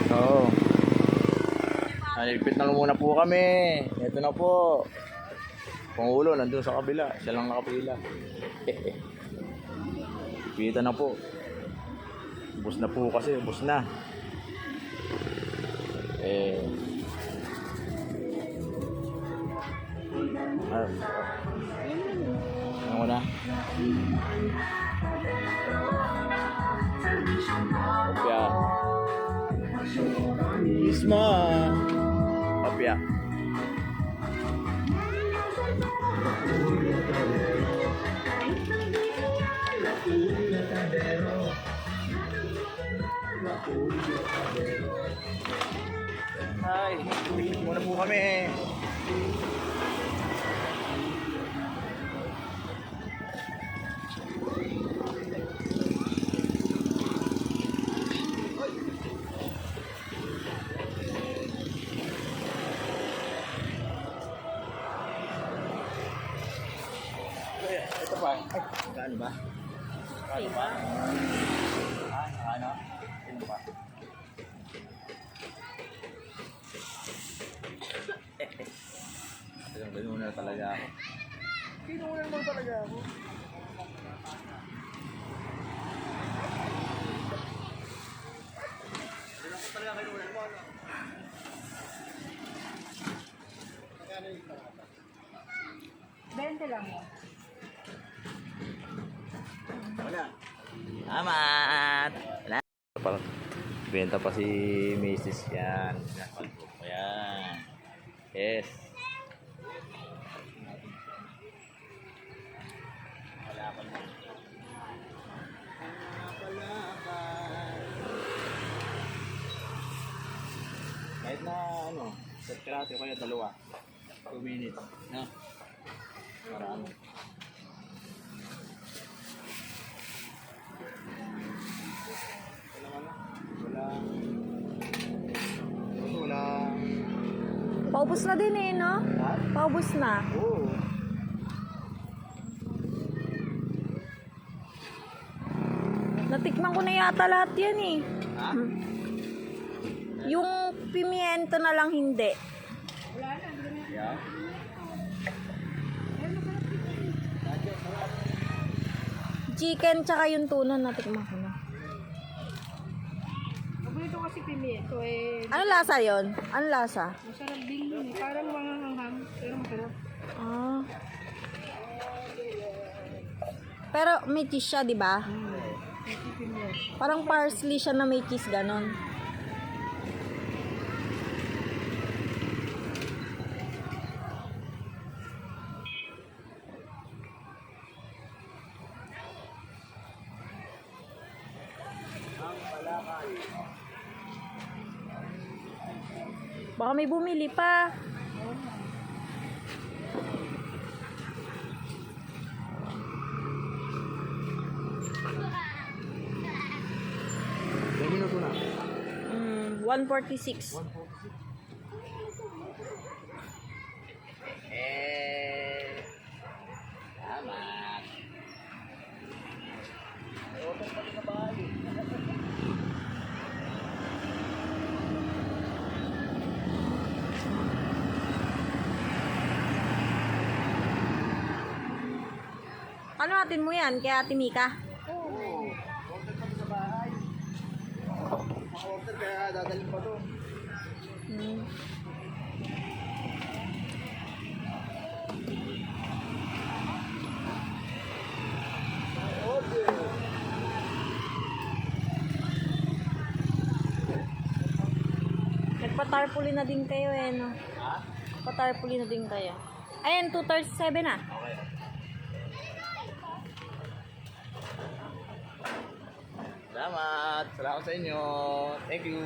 Oo. Nalipit na muna po kami. Ito na po. Pangulo nandun sa kabila. Siya lang nakapila. Kita na po. Bus na po kasi. Bus na. Ano na? Kopya. Isma. Kopya. Hi, muna po kami. Ito pa. Ano ba? Ano ba? Ano? Ano ba? Ganun na talaga ako. Ganun naman talaga ako. Ganun ko talaga ganun mo, ano? Magkano yung parata? 20 lang mo. Wala. Salamat! Wala. Parang benta pa si Mrs. Yan. Ayan. Yes. Kahit na ano, set karate o kaya dalawa. 2 minutes. No? Para ano. Wala. Paubos na din eh, no? Ha? Paubos na. Oo. Natikman ko na yata lahat yan eh. Ha? Yung pimiento na lang hindi. Yeah. Chicken tsaka yung tuna natikman ko na. Paborito kasi pimiento eh. Ano lasa yon? Ano lasa? Masarap din yun eh. Parang mga hanghang. Pero masarap. Ah. Pero may cheese siya, di ba? Parang parsley siya na may cheese, ganon. Baka may bumili pa. May minuto na. 146. Salamat. Order pa sa bahay. Ano natin mo yan? Kaya Ate Mika? Oo. Order pa sa bahay. Order kaya dadalhin pa doon. Nagpa-tarpaulin na din kayo eh, no? Ha? Pa-tarpaulin na din kayo. Ayan, 237 na. Okay. Salamat. Salamat sa inyo. Thank you.